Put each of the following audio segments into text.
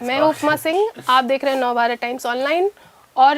मैं उपमा सिंह, आप देख रहे हैं नवभारत टाइम्स ऑनलाइन। और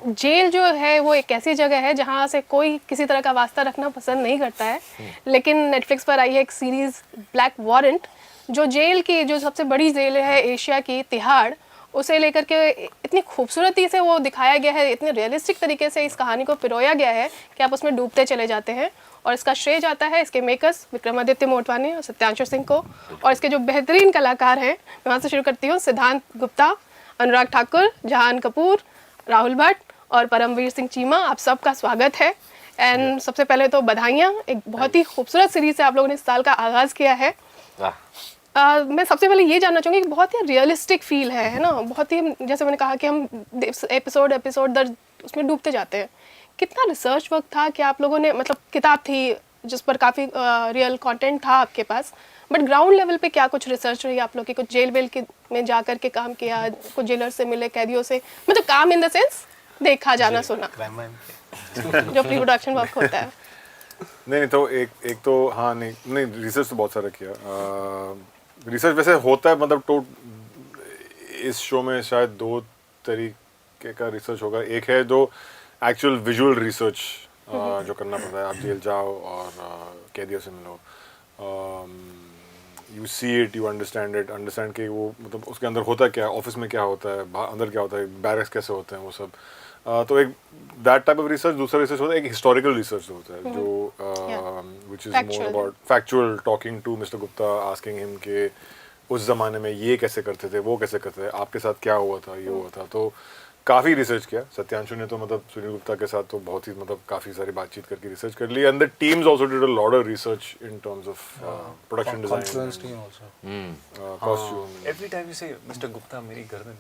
जेल जो है वो एक ऐसी जगह है जहाँ से कोई किसी तरह का वास्ता रखना पसंद नहीं करता है, लेकिन नेटफ्लिक्स पर आई है एक सीरीज़ ब्लैक वारंट, जो जेल की जो सबसे बड़ी जेल है एशिया की, तिहाड़, उसे लेकर के इतनी खूबसूरती से वो दिखाया गया है, इतने रियलिस्टिक तरीके से इस कहानी को पिरोया गया है कि आप उसमें डूबते चले जाते हैं। और इसका श्रेय जाता है इसके मेकर्स विक्रमादित्य मोटवानी और सत्यांशु सिंह को, और इसके जो बेहतरीन कलाकार हैं, मैं वहाँ से शुरू करती हूँ, सिद्धांत गुप्ता, अनुराग ठाकुर, जहान कपूर, राहुल भट्ट और परमवीर सिंह चीमा, आप सबका स्वागत है। एंड सबसे पहले तो बधाइयाँ, एक बहुत ही खूबसूरत सीरीज से आप लोगों ने इस साल का आगाज़ किया है। मैं सबसे पहले ये जानना चाहूँगी कि बहुत ही रियलिस्टिक फील है ना, बहुत ही, जैसे मैंने कहा कि हम एपिसोड दर उसमें डूबते जाते हैं। कितना रिसर्च वर्क था कि आप लोगों ने, मतलब किताब थी जिस पर काफ़ी रियल कंटेंट था आपके पास, बट ग्राउंड लेवल पे क्या कुछ रिसर्च रही आप लोग की? कुछ जेल वेल के में जा कर के काम किया, कुछ जेलर से मिले, कैदियों से, मतलब काम इन द सेंस देखा जाना सुना जो प्री प्रोडक्शन वर्क होता है। नहीं तो एक तो हाँ, नहीं रिसर्च तो बहुत सारा किया। रिसर्च वैसे होता है, मतलब तो इस शो में शायद दो तरीके का रिसर्च होगा। एक है जो एक्चुअल विजुअल रिसर्च जो करना पड़ता है, आप जेल जाओ और कैदियों से मिलो, you see it, you understand कि वो मतलब उसके अंदर होता क्या है, ऑफिस में क्या होता है, अंदर क्या होता है, बैरक्स कैसे होते हैं, वो सब। तो एक दैट टाइप ऑफ रिसर्च। दूसरा रिसर्च होता है एक हिस्टोरिकल रिसर्च होता है, जो which is more about factual, talking to mister Gupta, asking him कि उस ज़माने में ये कैसे करते थे, वो कैसे करते थे, आपके साथ क्या हुआ था, ये हुआ था। तो काफ़ी रिसर्च किया। सत्यांशु ने तो मतलब सुनील गुप्ता के साथ तो बहुत ही मतलब काफ़ी सारी बातचीत करके रिसर्च कर ली, and the teams also did a lot of research in terms of production design, costume. Every time you say Mr. Gupta, मेरी गर्दन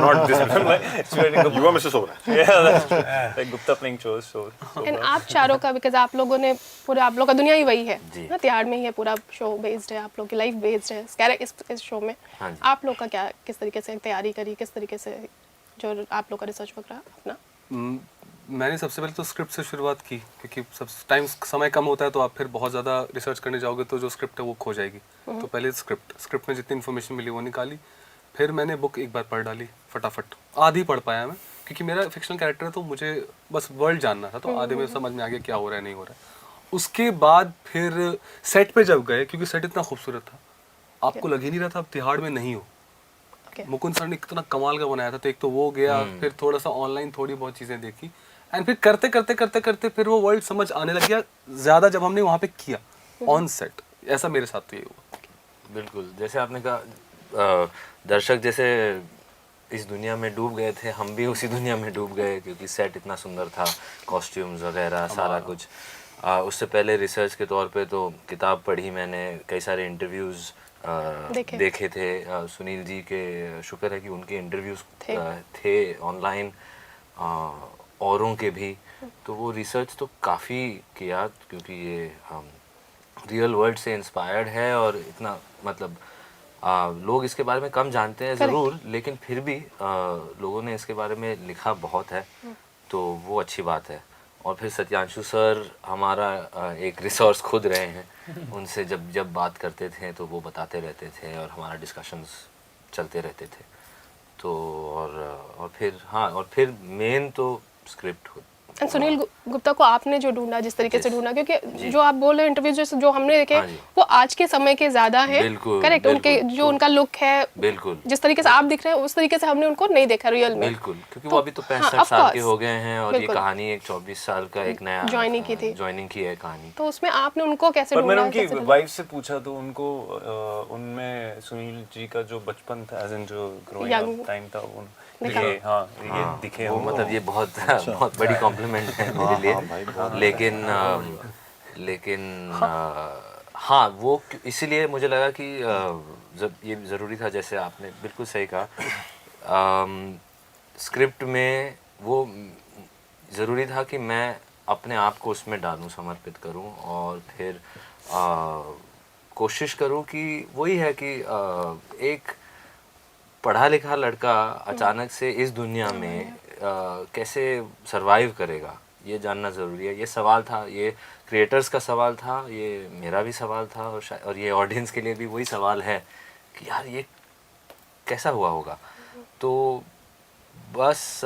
Not this Mr. You are Mr. Sobra. Yeah, that's true. Like Gupta playing chores, so. And आप चारों का, because आप लोगों ने पूरा, आप लोग का दुनिया ही वही है ना, तिहाड़ में ही है, पूरा शो बेस्ड है, आप लोग की लाइफ बेस्ड है इस शो में। आप लोग का क्या, किस तरीके से तैयारी करी, किस तरीके से जो आप लोग का रिसर्च वर्क रहा अपना? मैंने सबसे पहले तो स्क्रिप्ट से शुरुआत की, क्योंकि सब टाइम समय कम होता है तो आप फिर बहुत ज़्यादा रिसर्च करने जाओगे तो जो स्क्रिप्ट है वो खो जाएगी। तो पहले स्क्रिप्ट में जितनी इन्फॉर्मेशन मिली वो निकाली, फिर मैंने बुक एक बार पढ़ डाली फटाफट, आधी पढ़ पाया मैं, क्योंकि मेरा फिक्शनल कैरेक्टर है तो मुझे बस वर्ल्ड जानना था, तो आधे में समझ में आ गया क्या हो रहा है नहीं हो रहा है। उसके बाद फिर सेट पे जब गए, क्योंकि सेट इतना खूबसूरत था, आपको लग ही नहीं रहा था आप तिहाड़ में नहीं हो। मुकुंद सर ने कितना कमाल का बनाया था, तो एक तो वो गया, फिर थोड़ा सा ऑनलाइन थोड़ी बहुत चीज़ें देखी, एंड फिर करते करते फिर वो वर्ल्ड समझ आने लग गया ज़्यादा जब हमने वहाँ पे किया ऑन सेट। ऐसा मेरे साथ तो ये हुआ। बिल्कुल, जैसे आपने कहा, दर्शक जैसे इस दुनिया में डूब गए थे, हम भी उसी दुनिया में डूब गए, क्योंकि सेट इतना सुंदर था, कॉस्ट्यूम्स वगैरह सारा कुछ। उससे पहले रिसर्च के तौर पे तो किताब पढ़ी मैंने, कई सारे इंटरव्यूज़ देखे थे सुनील जी के, शुक्र है कि उनके इंटरव्यूज़ थे ऑनलाइन, औरों के भी। तो वो रिसर्च तो काफ़ी किया, क्योंकि ये रियल वर्ल्ड से इंस्पायर्ड है, और इतना मतलब लोग इसके बारे में कम जानते हैं ज़रूर, लेकिन फिर भी लोगों ने इसके बारे में लिखा बहुत है, तो वो अच्छी बात है। और फिर सत्यांशु सर हमारा एक रिसोर्स खुद रहे हैं, उनसे जब बात करते थे तो वो बताते रहते थे और हमारा डिस्कशंस चलते रहते थे। तो और फिर मेन तो स्क्रिप्ट होती। एंड सुनील गुप्ता को आपने जो ढूंढा, जिस तरीके से ढूंढा, क्योंकि जो आप बोल रहे हैं इंटरव्यू जैसे जो हमने देखे, वो आज के समय के ज्यादा हैं, करेक्ट? उनके जो उनका लुक है, बिल्कुल जिस तरीके से आप दिख रहे हैं उस तरीके से हमने उनको नहीं देखा रियल में। बिल्कुल, क्योंकि वो अभी तो 65 साल के हो गए हैं, और ये कहानी एक 24 साल का एक नया ज्वाइनिंग की है कहानी। तो उसमें आपने उनको कैसे ढूंढा? पर मैंने उनकी वाइफ से पूछा तो उनको उनमें सुनील जी का जो बचपन था, एज इन जो ग्रोइंग टाइम था, ये दिखे वो, मतलब ये बहुत बड़ी कॉम्प्लीमेंट है मेरे लिए। लेकिन हाँ, वो इसीलिए मुझे लगा कि ये ज़रूरी था, जैसे आपने बिल्कुल सही कहा, स्क्रिप्ट में वो ज़रूरी था कि मैं अपने आप को उसमें डालूं, समर्पित करूं, और फिर कोशिश करूं कि वही है कि एक पढ़ा लिखा लड़का अचानक से इस दुनिया में कैसे सरवाइव करेगा, ये जानना ज़रूरी है। ये सवाल था, ये क्रिएटर्स का सवाल था, ये मेरा भी सवाल था, और ये ऑडियंस के लिए भी वही सवाल है कि यार ये कैसा हुआ होगा। तो बस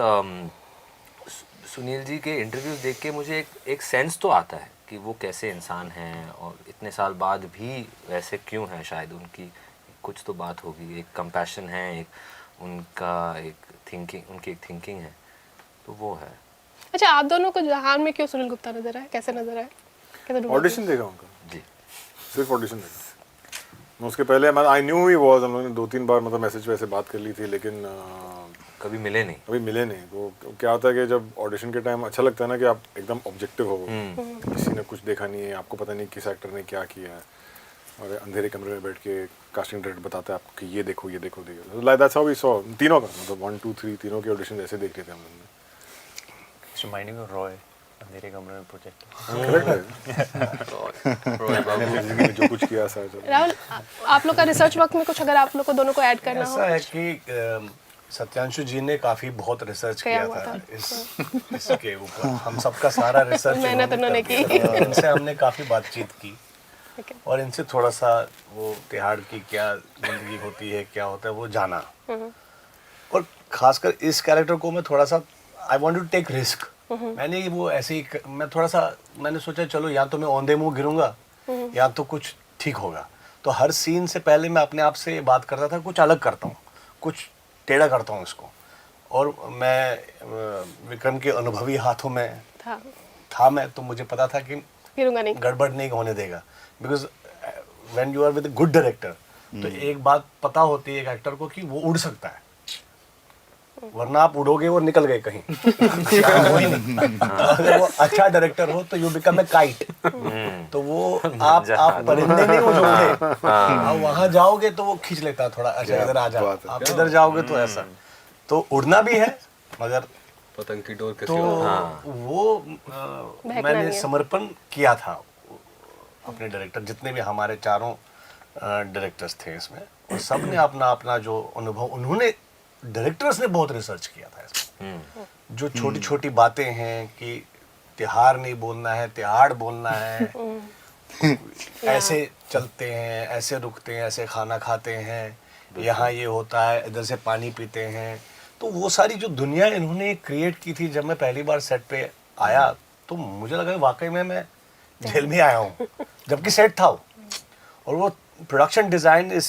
सुनील जी के इंटरव्यूज़ देख के मुझे एक सेंस तो आता है कि वो कैसे इंसान हैं और इतने साल बाद भी वैसे क्यों हैं। शायद उनकी कुछ तो बात होगी, एक कंपैशन है, एक उनका एक थिंकिंग, उनकी एक थिंकिंग है, तो वो है। अच्छा, आप दोनों को जहान में क्यों सुनील गुप्ता नजर आए, कैसे नजर आए, कैसे ढूंढा? ऑडिशन देखा उनका जी, सिर्फ ऑडिशन देखा। उसके पहले आई न्यू ही वॉज, हम लोगों ने 2-3 बार मतलब मैसेज पे ऐसे बात कर ली थी, लेकिन कभी मिले नहीं। अभी मिले नहीं। वो क्या होता है कि जब ऑडिशन के टाइम अच्छा लगता है ना कि आप एकदम ऑब्जेक्टिव हो, किसी ने कुछ देखा नहीं है, आपको पता नहीं किस एक्टर ने क्या किया है, और अंधेरे कमरे में बैठ के कास्टिंग डायरेक्टर बताता है आपको कि ये देखो ये देखो देखो। Like that's how we saw तीनों का, मतलब 1 2 3 तीनों के ऑडिशन ऐसे देख रहे थे हम लोगों ने। रिमाइंडिंग ऑफ रॉय, अंधेरे कमरे में प्रोजेक्ट। करेक्ट है, मैंने जिंदगी में जो कुछ किया सर। राहुल, आप लोग का रिसर्च वर्क में कुछ अगर आप लोग को दोनों को ऐड करना हो? ऐसा है कि सत्यांशु जी ने काफी बहुत रिसर्च किया किया हुआ था था। इसके ऊपर। हम सबका सारा रिसर्च मेहनत उन्होंने की। इनसे हमने काफी बातचीत की ठीक है। और इनसे थोड़ा सा वो तिहाड़ की क्या जिंदगी होती है, क्या होता है, वो जाना। और खासकर इस कैरेक्टर को मैं थोड़ा सा I want to take risk. मैंने वो ऐसे ही मैं थोड़ा सा मैंने सोचा चलो या तो मैं औंधे मुंह गिरूंगा या तो कुछ ठीक होगा। तो हर सीन से पहले मैं अपने आप से बात करता था, कुछ अलग करता हूँ, कुछ टेढ़ा करता हूँ इसको। और मैं विक्रम के अनुभवी हाथों में था मैं, तो मुझे पता था कि गिरूंगा नहीं, गड़बड़ नहीं होने देगा। Because when you are with good director तो एक बात पता होती है एक एक्टर को कि वो उड़ सकता है, वरना आप उड़ोगे और निकल गए कहीं। वही नहीं। अगर वो अच्छा डायरेक्टर हो तो यू बिकम ए काइट। तो वो आप परिंदे नहीं हो जो उड़े, आप वहां जाओगे तो वो खींच लेता है थोड़ा, अच्छा इधर आ जाओ, आप इधर जाओगे तो ऐसा। तो उड़ना भी है मगर पतंग की डोर तो वो मैंने समर्पण किया था अपने डायरेक्टर, जितने भी हमारे चारों डायरेक्टर्स थे इसमें, और सब ने अपना अपना जो अनुभव, उन्होंने डायरेक्टर्स ने बहुत रिसर्च किया था इसमें। जो छोटी छोटी बातें हैं कि तिहाड़ नहीं बोलना है, तिहाड़ बोलना है, ऐसे चलते हैं, ऐसे रुकते हैं, ऐसे खाना खाते हैं, यहाँ ये होता है, इधर से पानी पीते हैं। तो वो सारी जो दुनिया इन्होंने क्रिएट की थी, जब मैं पहली बार सेट पे आया तो मुझे लगा वाकई में मैं जेल में आया हूँ, जबकि सेट था वो। और वो प्रोडक्शन डिज़ाइन इस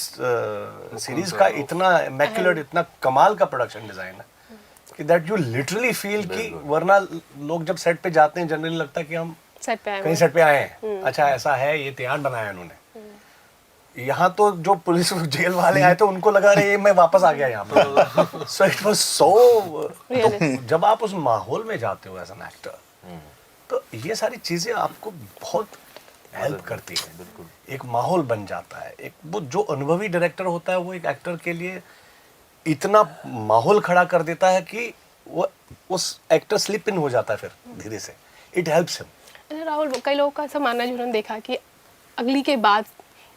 सीरीज का इतना इमैक्युलेट, इतना कमाल का प्रोडक्शन डिज़ाइन है कि दैट यू लिटरली फील कि, वरना लोग जब सेट पे जाते हैं जनरली लगता है कि हम सेट पे आए कहीं सेट पे आए हैं, अच्छा ऐसा है, ये तिहाड़ बनाया इन्होंने। यहाँ तो जो पुलिस जेल वाले आए थे उनको लगा रहे मैं वापस आ गया यहाँ पर। सो इट वाज सो, जब आप उस माहौल में जाते हो एज एन एक्टर तो ये सारी चीजें आपको बहुत हेल्प करती है। बिल्कुल एक माहौल बन जाता है। एक वो जो अनुभवी डायरेक्टर होता है वो एक एक्टर के लिए इतना माहौल खड़ा कर देता है कि वो उस एक्टर स्लिप इन हो जाता है फिर धीरे से। It helps him. राहुल, कई लोगों का ऐसा मानना है जिन्होंने देखा कि अगली के बाद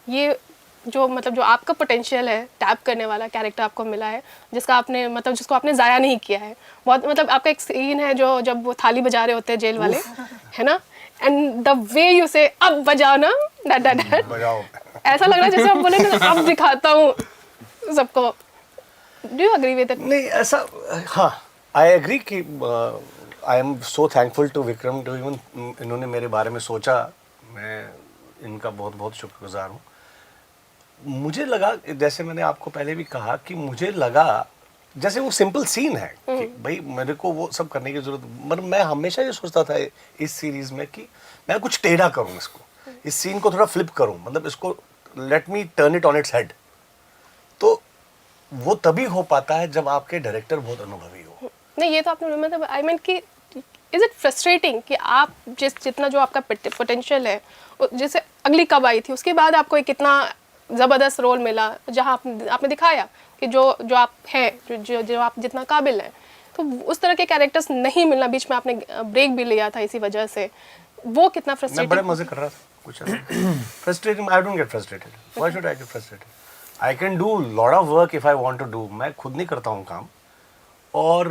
ये जो मतलब जो आपका पोटेंशियल है, टैप करने वाला कैरेक्टर आपको मिला है, जिसका आपने मतलब जिसको आपने ज़ाया नहीं किया है। बहुत मतलब आपका एक सीन है जो जब वो थाली बजा रहे होते हैं जेल वाले, है ना, एंड द वे यू से अब बजाओ ना, डैट बजाओ, ऐसा लग रहा है जैसे आप बोले ना अब दिखाता हूँ सबको। Do you agree with it? नहीं ऐसा, हाँ आई एग्री कि I am so thankful to Vikram to even इन्होंने मेरे बारे में सोचा। मैं इनका बहुत बहुत शुक्रगुजार हूँ। मुझे लगा, जैसे मैंने आपको पहले भी कहा कि मुझे लगा जैसे वो सिंपल सीन है कि भाई मेरे को वो सब करने की जरूरत, मगर मैं हमेशा ये सोचता था इस सीरीज में कि मैं कुछ टेढ़ा करूँ, इसको इस सीन को थोड़ा फ्लिप करूँ, मतलब इसको let me turn it on its head. तो वो तभी हो पाता है जब आपके डायरेक्टर बहुत अनुभवी हो। नहीं, ये तो आपने मतलब आई मीन कि इज इट फ्रस्ट्रेटिंग कि आप जितना जो आपका पोटेंशियल है, जैसे अगली कब आई थी उसके बाद आपको एक कितना ज़बरदस्त रोल मिला जहाँ आपने दिखाया कि जो आप हैं, जो आप जितना काबिल हैं, तो उस तरह के कैरेक्टर्स नहीं मिलना, बीच में आपने ब्रेक भी लिया था इसी वजह से, वो कितना फ्रस्ट्रेटिंग। मैं बड़े मजे कर रहा था कुछ frustrating. I don't get frustrated, why should I get frustrated? I can do lot of work if I want to do. मैं खुद नहीं करता हूँ काम। और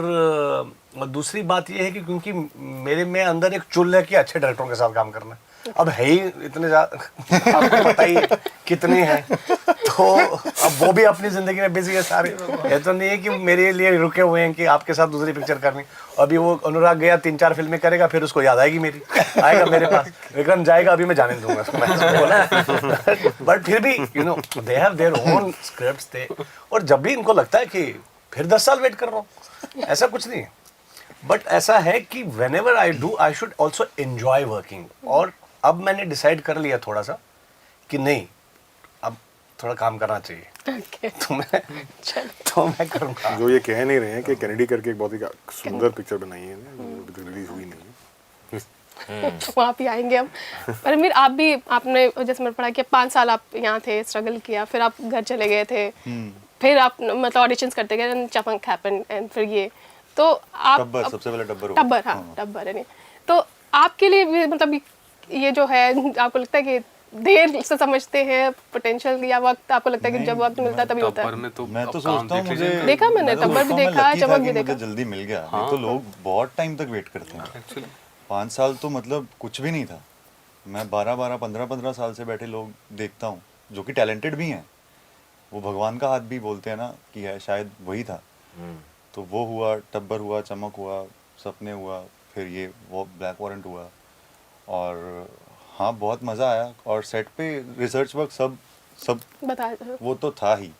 दूसरी बात ये है कि क्योंकि मेरे में अंदर एक चुल है कि अच्छे डायरेक्टरों के साथ काम करना है, अब है ही इतने ज्यादा, आपको पता ही है कितने हैं, तो अब वो भी अपनी जिंदगी में बिजी है सारे। ये तो नहीं है कि मेरे लिए रुके हुए हैं कि आपके साथ दूसरी पिक्चर करनी। अभी वो अनुराग गया 3-4 फिल्में करेगा, फिर उसको याद आएगी मेरी, आएगा मेरे पास। विक्रम जाएगा, अभी मैं जाने नहीं दूंगा उसको, मैंने उसको बोला। बट फिर भी you know they have their own scripts थे, और जब भी इनको लगता है कि फिर 10 साल वेट कर रहा हूँ, ऐसा कुछ नहीं है। बट ऐसा है कि when ever I do I should also enjoy working. और अब मैंने डिसाइड कर लिया थोड़ा सा कि नहीं, अब थोड़ा काम करना चाहिए, Okay. तो मैं करूँगा। जो ये कह नहीं रहे हैं कि कैनेडी करके एक बहुत ही सुंदर पिक्चर बनाई है, अभी तक रिलीज हुई नहीं है। वहाँ भी आएंगे हम। पर मीर, आप भी, आपने जैसे मैंने पढ़ा कि 5 साल आप यहाँ थे, स्ट्रगल किया, फिर आप घर चले गए थे, फिर आप मतलब ऑडिशंस करते गए, चपंक हैपन, एंड फिर ये, तो आप टब्बर, सबसे पहले टब्बर हुआ। टब्बर, हाँ टब्बर है नहीं, तो आपके लिए भी मतलब ये जो है, आपको लगता है कि देर से समझते हैं पोटेंशियल, या वक्त आपको लगता है कि जब वक्त मिलता है तभी होता टॉपर है? में तो मैं तो काम सोचता हूँ देख मुझे लीजिए। देखा मैंने, मैं तो टब्बर भी सोचता हूँ मैं देखा, lucky था चमक कि भी मुझे देखा। जल्दी मिल गया। नहीं तो लोग बहुत टाइम तक वेट करते हैं। एक्चुअली 5 साल तो मतलब कुछ भी नहीं था। मैं 12-12, 15-15 साल से बैठे लोग देखता हूँ जो कि टैलेंटेड भी हैं। वो भगवान का हाथ भी बोलते हैं ना कि है, शायद वही था। तो वो हुआ, टब्बर हुआ, चमक हुआ, सपने हुआ, फिर ये वो ब्लैक वारंट हुआ। और हाँ, बहुत मज़ा आया। और सेट पे रिसर्च वर्क सब बता वो तो था ही।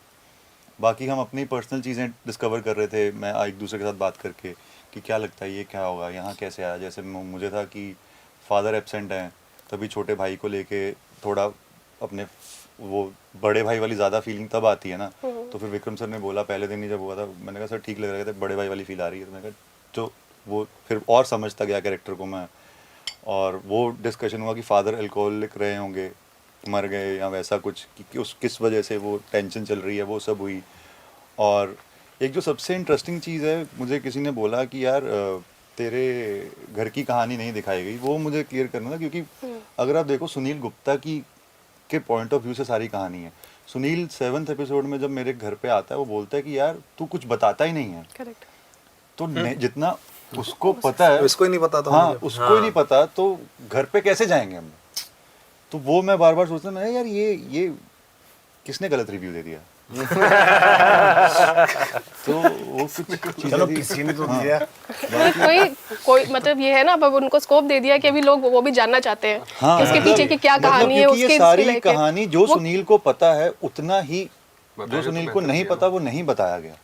बाकी हम अपनी पर्सनल चीज़ें डिस्कवर कर रहे थे, मैं एक दूसरे के साथ बात करके कि क्या लगता है ये क्या होगा, यहाँ कैसे आया। जैसे मुझे था कि फादर एब्सेंट हैं, तभी छोटे भाई को लेके थोड़ा अपने वो बड़े भाई वाली ज़्यादा फीलिंग तब आती है ना। तो फिर विक्रम सर ने बोला पहले दिन ही जब हुआ था, मैंने कहा सर ठीक लग रहा था, बड़े भाई वाली फील आ रही है। तो मैंने कहा तो वो फिर और समझता गया कैरेक्टर को मैं। और वो डिस्कशन हुआ कि फादर अल्कोहलिक रहे होंगे, मर गए या वैसा कुछ, कि उस किस वजह से वो टेंशन चल रही है, वो सब हुई। और एक जो सबसे इंटरेस्टिंग चीज़ है, मुझे किसी ने बोला कि यार तेरे घर की कहानी नहीं दिखाई गई, वो मुझे क्लियर करना था। क्योंकि अगर आप देखो सुनील गुप्ता की के पॉइंट ऑफ व्यू से सारी कहानी है। सुनील 7th एपिसोड में जब मेरे घर पे आता है, वो बोलता है कि यार तू कुछ बताता ही नहीं है। करेक्ट। तो जितना उसको पता है, इसको ही नहीं पता था हाँ मुझे। उसको ही नहीं पता, तो घर पे कैसे जाएंगे हम। तो वो मैं बार बार सोचता मैं, यार ये किसने गलत रिव्यू दे दिया। तो वो कुछ चलो किसी ने तो दिया। कोई मतलब ये है ना, अब उनको स्कोप दे दिया कि अभी लोग वो भी जानना चाहते हैं हाँ, कि उसके पीछे की क्या मतलब कहानी है, क्योंकि ये उसकी सारी लेके। कहानी जो वो- सुनील को पता है उतना ही, जो बताया तो सुनील को बेहतर नहीं किया पता वो नहीं बताया गया।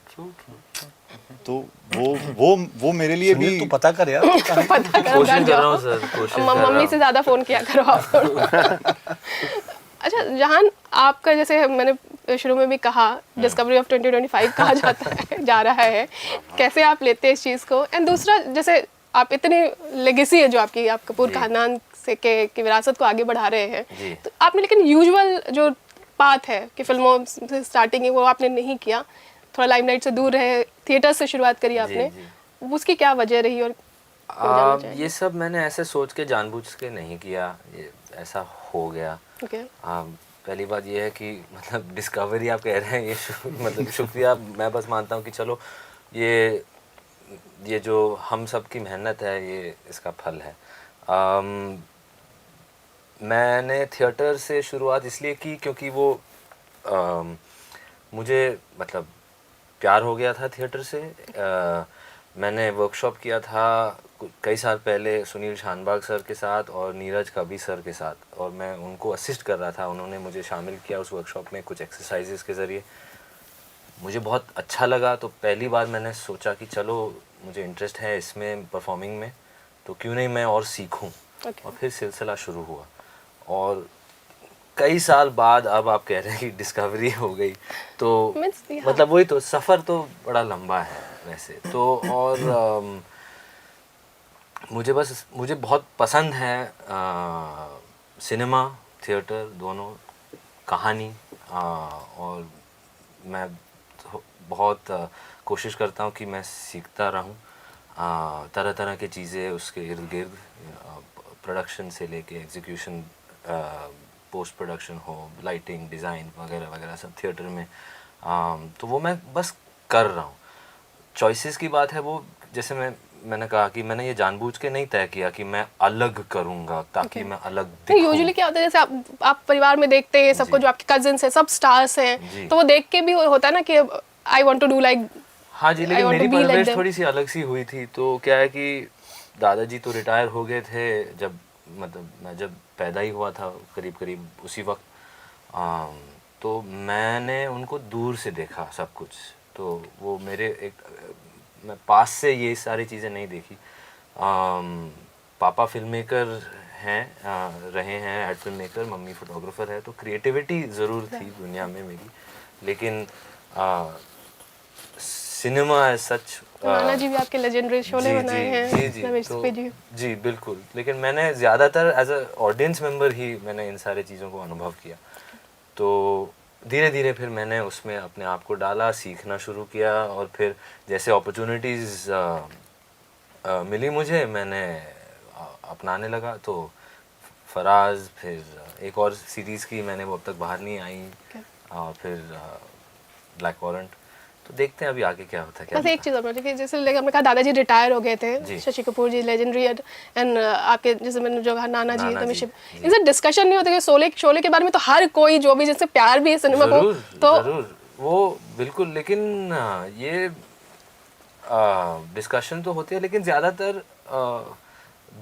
तो वो मेरे लिए भी सुनील, तू पता कर यार। पता करो, कोशिश घर कर रहा जाओ, हूँ सर, कोशिश कर रहा मम्मी से हूँ। ज्यादा फोन किया करो आप। अच्छा जहान, आपका जैसे मैंने शुरू में भी कहा, डिस्कवरी ऑफ 2025 कहा जाता है, जा रहा है, कैसे आप लेते हैं इस चीज़ को? एंड दूसरा, जैसे आप इतनी लेगेसी है जो आपकी, आप कपूर खानदान से की विरासत को आगे बढ़ा रहे हैं, जी। तो आपने लेकिन यूजुअल जो पाथ है कि फिल्मों से स्टार्टिंग है वो आपने नहीं किया, थोड़ा लाइमलाइट से दूर रहे, थिएटर से शुरुआत करी आपने, उसकी क्या वजह रही? और जानना चाहेंगे। ये सब मैंने ऐसे सोच के जानबूझ के नहीं किया, ये ऐसा हो गया। ओके। पहली बात ये है कि मतलब डिस्कवरी आप कह रहे हैं, ये मतलब शुक्रिया, मैं बस मानता हूँ कि चलो ये जो हम सब की मेहनत है, ये इसका फल है। मैंने थिएटर से शुरुआत इसलिए की क्योंकि वो मुझे मतलब प्यार हो गया था थिएटर से। मैंने वर्कशॉप किया था कई साल पहले सुनील शानबाग सर के साथ और नीरज कबीर सर के साथ, और मैं उनको असिस्ट कर रहा था। उन्होंने मुझे शामिल किया उस वर्कशॉप में कुछ एक्सरसाइजेस के ज़रिए, मुझे बहुत अच्छा लगा। तो पहली बार मैंने सोचा कि चलो मुझे इंटरेस्ट है इसमें, परफॉर्मिंग में, तो क्यों नहीं मैं और सीखूं। और फिर सिलसिला शुरू हुआ, और कई साल बाद अब आप कह रहे हैं कि डिस्कवरी हो गई, तो मतलब वही तो, सफ़र तो बड़ा लंबा है वैसे तो। और मुझे बहुत पसंद है सिनेमा थिएटर दोनों, कहानी, और मैं बहुत कोशिश करता हूँ कि मैं सीखता रहूँ तरह तरह की चीज़ें उसके इर्द गिर्द, प्रोडक्शन से लेके एग्जीक्यूशन, पोस्ट प्रोडक्शन हो, लाइटिंग, डिज़ाइन वगैरह वगैरह सब थिएटर में। तो वो मैं बस कर रहा हूँ। चॉइसेस की बात है, वो जैसे मैंने कहा कि मैंने ये जानबूझ के नहीं तय किया कि मैं अलग करूंगा ताकि मैं अलग तो दिखूं। यूजुअली क्या होता है, जैसे आप परिवार में देखते हैं सबको, जी। जो आपके कजिन्स हैं सब स्टार्स जी। हैं, तो वो देख के भी होता है ना कि I want to do like, हाँ जी, I लेकिन want to मेरी be like परवरिश them. थोड़ी सी अलग सी हुई थी। तो क्या है कि दादाजी तो रिटायर हो गए थे जब, मतलब मैं जब पैदा ही हुआ था करीब करीब उसी वक्त। तो मैंने उनको दूर से देखा सब कुछ। तो वो मेरे मैं पास से ये सारी चीज़ें नहीं देखी। पापा फिल्म मेकर हैं, रहे हैं, ad film maker, mummy photographer है। तो क्रिएटिविटी ज़रूर थी दुनिया में मेरी, लेकिन सिनेमा एज सच। नाना जी भी आपके लेजेंडरी शोले बनाए हैं, रमेश तो सिप्पी जी। जी बिल्कुल, लेकिन मैंने ज़्यादातर एज अ ऑडियंस मेंबर ही मैंने इन सारी चीज़ों को अनुभव किया। तो धीरे धीरे फिर मैंने उसमें अपने आप को डाला, सीखना शुरू किया, और फिर जैसे अपॉर्चुनिटीज़ मिली मुझे, मैंने अपनाने लगा। तो फराज, फिर एक और सीरीज़ की मैंने, वो अब तक बाहर नहीं आई, और फिर ब्लैक वॉरंट। तो देखते हैं अभी आगे क्या होता है। क्या बस एक चीज़ और कि जैसे हमने कहा दादाजी रिटायर हो गए थे, जी। शशि कपूर जी लेजेंडरी, एंड आपके जैसे मैंने जो कहा नाना जी, नाना रमेश जी, सिप्पी, इनसे डिस्कशन नहीं होता कि शोले के बारे में तो हर कोई जो भी जिससे प्यार भी है सिनेमा को, ज़रूर तो ज़रूर, वो बिल्कुल। लेकिन ये डिस्कशन तो होती है, लेकिन ज़्यादातर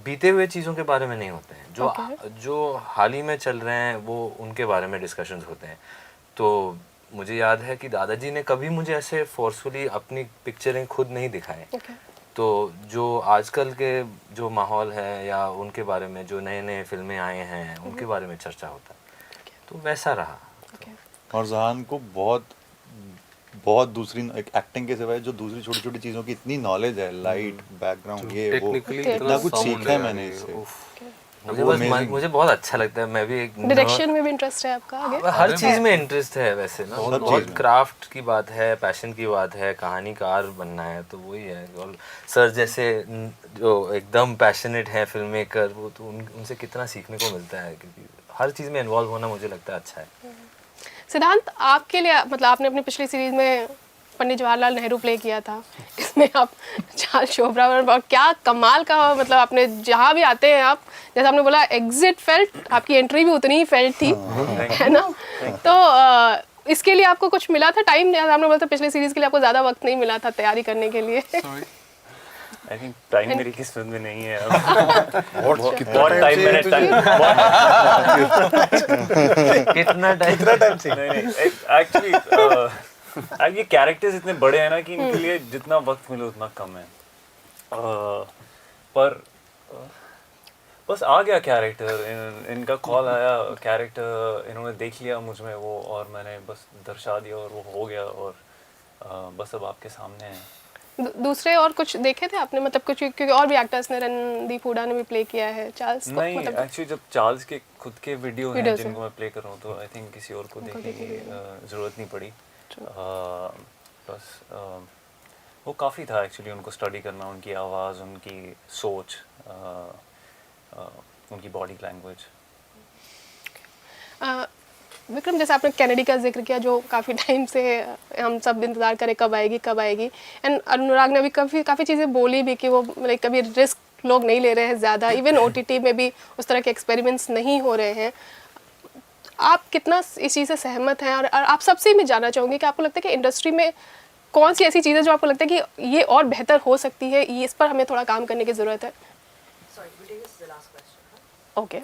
बीते हुए चीज़ों के बारे में नहीं होते हैं। जो हाल ही में चल रहे हैं वो उनके बारे में डिस्कशंस होते हैं। तो मुझे याद है कि दादाजी ने कभी मुझे ऐसे फोर्सफुली अपनी पिक्चरें खुद नहीं दिखाए। तो जो आजकल के जो माहौल है या उनके बारे में जो नए नए फिल्में आए हैं उनके बारे में चर्चा होता है, तो वैसा रहा। और जहान को बहुत दूसरी एक एक्टिंग के सिवाय जो दूसरी छोटी छोटी चीज़ों की इतनी नॉलेज है, लाइट, बैकग्राउंड, ये वो टेक्निकली इतना कुछ सीखा है मैंने इससे। मुझे बहुत अच्छा लगता है। मैं भी एक डायरेक्शन में भी इंटरेस्ट है आपका आगे? हर चीज़ में इंटरेस्ट है वैसे ना। सब बहुत चीज़ में। क्राफ्ट की बात है, पैशन की बात है, कहानीकार बनना है तो वही है। और सर जैसे जो एकदम पैशनेट है फिल्म मेकर, वो तो उनसे कितना सीखने को मिलता है, क्योंकि हर चीज़ में इन्वॉल्व होना मुझे लगता है अच्छा है। सिद्धांत, आपके लिए मतलब आपने अपनी पिछली सीरीज में पंडित जवाहरलाल नेहरू प्ले किया था, इसमें आप चार्ल्स चोपड़ा, और क्या कमाल का, मतलब आपने जहाँ भी आते हैं आप, जैसे आपने बोला एग्जिट फेल्ट, आपकी एंट्री भी उतनी ही फेल्ट थी, है ना? तो इसके लिए आपको कुछ मिला था टाइम? आपने बोला था पिछले सीरीज के लिए आपको ज़्यादा वक्त नहीं मिला था तैयारी करने के लिए। आई थिंक टाइम मेरी किस्मत में नहीं है अब। बहुत टाइम मैंने कितना टाइम नहीं एक्चुअली ये कैरेक्टर्स इतने बड़े हैं ना कि इनके लिए जितना वक्त मिले उतना कम है। पर बस आ गया कैरेक्टर, इनका कॉल आया, कैरेक्टर इन्होंने देख लिया मुझ में वो, और मैंने बस दर्शा दिया और वो हो गया, और बस अब आपके सामने है। दूसरे और कुछ देखे थे आपने, मतलब कुछ, क्योंकि और भी एक्टर्स ने, रणदीप हुडा ने भी प्ले किया है चार्ल्स को, नहीं मतलब एक्चुअली जब चार्ल्स के खुद के वीडियो हैं वीडियोस जिनको मैं प्ले कर रहा हूँ, तो आई थिंक किसी और को देखने की ज़रूरत नहीं पड़ी। बस वो काफ़ी था एक्चुअली उनको स्टडी करना, उनकी आवाज़, उनकी सोच, उनकी बॉडी लैंग्वेज। विक्रम, जैसे आपने कैनेडी का जिक्र किया, जो काफ़ी टाइम से हम सब इंतज़ार करें कब आएगी, एंड अनुराग ने भी काफ़ी चीज़ें बोली भी कि वो मतलब कभी रिस्क लोग नहीं ले रहे हैं ज़्यादा, इवन OTT में भी उस तरह के एक्सपेरिमेंट्स नहीं हो रहे हैं। आप कितना इस चीज़ से सहमत हैं? और आप सबसे मैं जानना चाहूँगी कि आपको लगता है कि इंडस्ट्री में कौन सी ऐसी चीज़ें जो आपको लगता है कि ये और बेहतर हो सकती है, इस पर हमें थोड़ा काम करने की ज़रूरत है? ओके,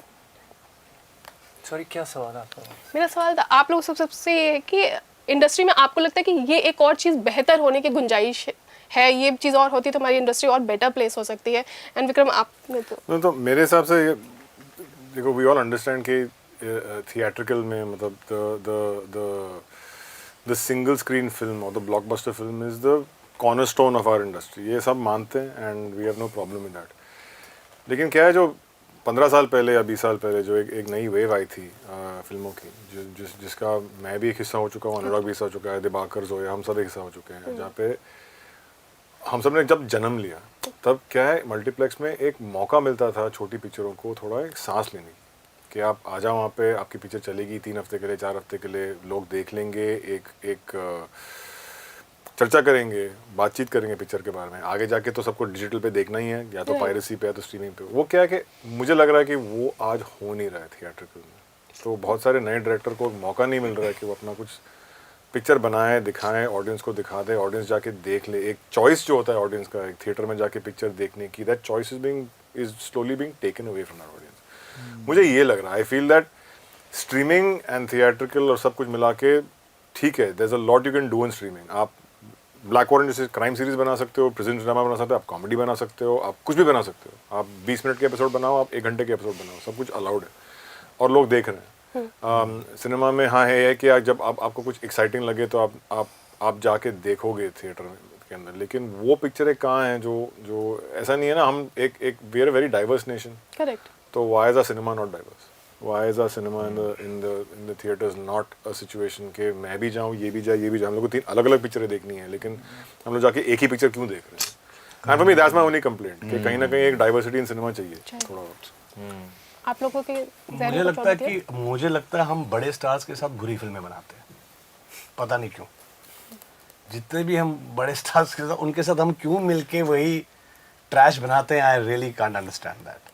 सॉरी क्या सवाल है आपका? मेरा सवाल था आप लोग सबसे ये है कि इंडस्ट्री में आपको लगता है कि ये एक और चीज़ बेहतर होने की गुंजाइश है, ये चीज़ और होती तो हमारी इंडस्ट्री और बेटर प्लेस हो सकती है? एंड विक्रम, आपने तो मेरे हिसाब से देखो, वी ऑल अंडरस्टैंड कि थिएट्रिकल में मतलब द सिंगल स्क्रीन फिल्म और the blockbuster film is the cornerstone of our industry, ये सब मानते हैं and we have no problem in that. लेकिन क्या है, जो 15 साल पहले या 20 साल पहले जो एक नई वेव आई थी फिल्मों की, जिसका मैं भी एक हिस्सा हो चुका हूँ, अनुराग भी हिस्सा हो चुका है, दिबाकर जो है, हम सब एक हिस्सा हो चुके हैं, जहाँ पे हम सब ने जब जन्म लिया तब क्या है, मल्टीप्लेक्स में एक मौका मिलता था छोटी पिक्चरों को थोड़ा एक सांस लेने की, कि आप आ जाओ वहाँ पे, आपकी पिक्चर चलेगी 3 हफ्ते के लिए, 4 हफ्ते के लिए, लोग देख लेंगे, एक चर्चा करेंगे, बातचीत करेंगे पिक्चर के बारे में। आगे जाके तो सबको डिजिटल पे देखना ही है, या तो पायरेसी पे या तो स्ट्रीमिंग पे। वो क्या है कि मुझे लग रहा है कि वो आज हो नहीं रहा है थिएट्रिकल में। तो बहुत सारे नए डायरेक्टर को मौका नहीं मिल रहा है कि वो अपना कुछ पिक्चर बनाए, दिखाएं, ऑडियंस को दिखा दे, ऑडियंस जाके देख ले। एक चॉइस जो होता है ऑडियंस का एक थिएटर में जाके पिक्चर देखने की, that choice is slowly being taken away from our audience. मुझे ये लग रहा है, I feel that streaming and theatrical और सब कुछ मिला के ठीक है, there is a lot you can do in streaming. आप ब्लैक वॉरेंट जैसे क्राइम सीरीज बना सकते हो, प्रिजन ड्रामा बना सकते हो, आप कॉमेडी बना सकते हो, आप कुछ भी बना सकते हो। आप 20 मिनट के एपिसोड बनाओ, आप 1 घंटे के एपिसोड बनाओ, सब कुछ अलाउड है और लोग देख रहे हैं। सिनेमा में हाँ है कि जब आपको कुछ एक्साइटिंग लगे तो आप जाके देखोगे थिएटर के अंदर। लेकिन वो पिक्चरें कहाँ हैं जो ऐसा नहीं है ना, हम एक we are a very diverse nation. Correct. तो why is our cinema not diverse? Why is our cinema in the theatres not a situation के मैं भी जाऊँ, ये भी जाए, ये भी जाए। हम लोग को 3 अलग अलग पिक्चरें देखनी है, लेकिन हम लोग जाके एक ही पिक्चर क्यों देख रहे हैं? And for me that's my only complaint कि कहीं ना कहीं एक डाइवर्सिटी इन सिनेमा चाहिए थोड़ा बहुत। आप लोगों के मुझे लगता है हम बड़े स्टार्स के साथ बुरी फिल्में बनाते हैं, पता नहीं क्यों। जितने भी हम बड़े स्टार्स के साथ, उनके साथ हम क्यों मिलके वही ट्रैश बनाते हैं? I really can't understand that.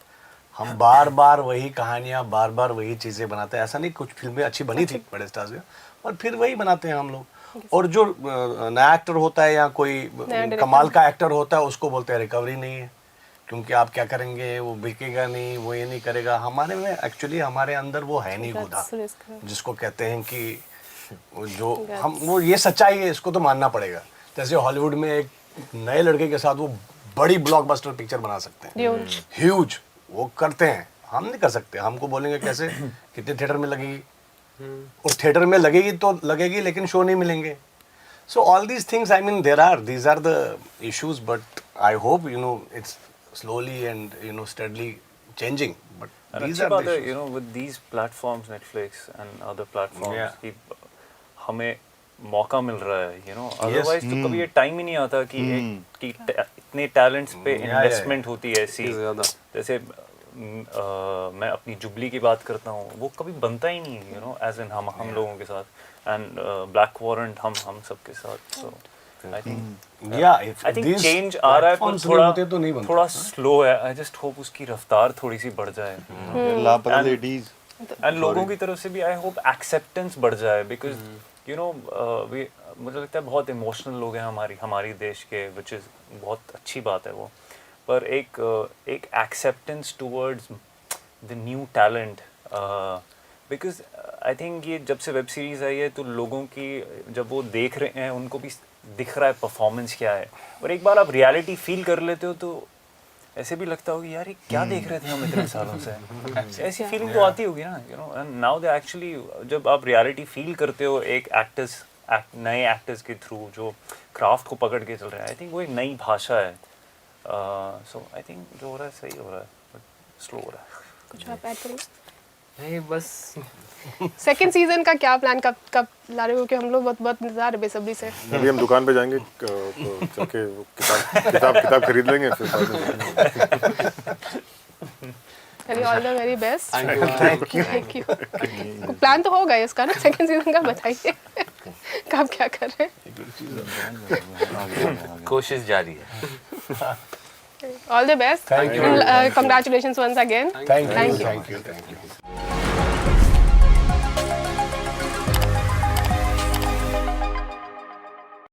हम बार बार वही कहानियाँ, बार बार वही चीज़ें बनाते हैं। ऐसा नहीं, कुछ फिल्में अच्छी बनी थी बड़े स्टार्स में, और फिर वही बनाते हैं हम लोग। और जो नया एक्टर होता है या कोई कमाल का एक्टर होता है, उसको बोलते हैं रिकवरी नहीं है, क्योंकि आप क्या करेंगे, वो बिकेगा नहीं, वो ये नहीं करेगा। हमारे में एक्चुअली हमारे अंदर वो है नहीं गुदा, जिसको कहते हैं कि जो हम, वो ये सच्चाई है, इसको तो मानना पड़ेगा। जैसे हॉलीवुड में एक नए लड़के के साथ वो बड़ी ब्लॉकबस्टर पिक्चर बना सकते हैं, ह्यूज, वो करते हैं। हम नहीं कर सकते। हमको बोलेंगे कैसे, कितने थिएटर में लगेगी, और थिएटर में लगेगी तो लगेगी, लेकिन शो नहीं मिलेंगे। So all these things, I mean these are the issues, but I hope it's slowly and steadily changing, but And these अच्छी are बात the है, issues. with these platforms, Netflix and other platforms, Yeah. कि हमें मौका मिल रहा है, otherwise तो कभी ये टाइम ही नहीं आता कि इतने टैलेंट्स पे इन्वेस्टमेंट होती है ऐसी। जैसे मैं अपनी जुबली की बात करता हूँ, वो कभी बनता ही नहीं है, एज इन हम लोगों के साथ, एंड ब्लैक वॉरेंट हम सब के साथ। सो आई थिंक these चेंज आ रहा है, पर platforms नहीं होते तो नहीं बनता। थोड़ा स्लो है। आई जस्ट होप उसकी रफ्तार थोड़ी सी बढ़ जाए, लापता लेडीज एंड लोगों की तरफ से भी आई होप एक्सेप्टेंस बढ़ जाए, बिकॉज मुझे लगता है बहुत इमोशनल लोग हैं हमारी देश के, विच इज़ बहुत अच्छी बात है वो। पर एक acceptance towards the new talent, because I think ये जब से वेब सीरीज़ आई है तो लोगों की, जब वो देख रहे हैं, उनको भी दिख रहा है परफॉर्मेंस क्या है। और एक बार आप रियलिटी फील कर लेते हो तो ऐसे भी लगता होगा यार ये क्या देख रहे थे हम इतने सालों से। ऐसी फीलिंग तो आती होगी ना, एंड नाउ दे एक्चुअली, जब आप रियलिटी फील करते हो एक नए एक्टर्स के थ्रू जो क्राफ्ट को पकड़ के चल रहे हैं, आई थिंक वो एक नई भाषा है। सो आई थिंक जो हो रहा है सही हो रहा है, बट स्लो हो रहा है। कुछ आप ऐड करेंगे? नहीं, बस सेकंड सीजन का क्या प्लान, कब ला रहे हो? कि हम लोग बहुत इंतजार है बेसब्री से। अभी हम दुकान पे जाएंगे, जाके वो किताब खरीद लेंगे, फिर चलिए, all the very best. Thank you. Plan तो होगा इसका ना, सेकंड सीजन का बताइए कब क्या कर रहे हैं? कोशिश जारी है। All the best, Thank you. Congratulations once again. Thank Thank you. you. Thank you.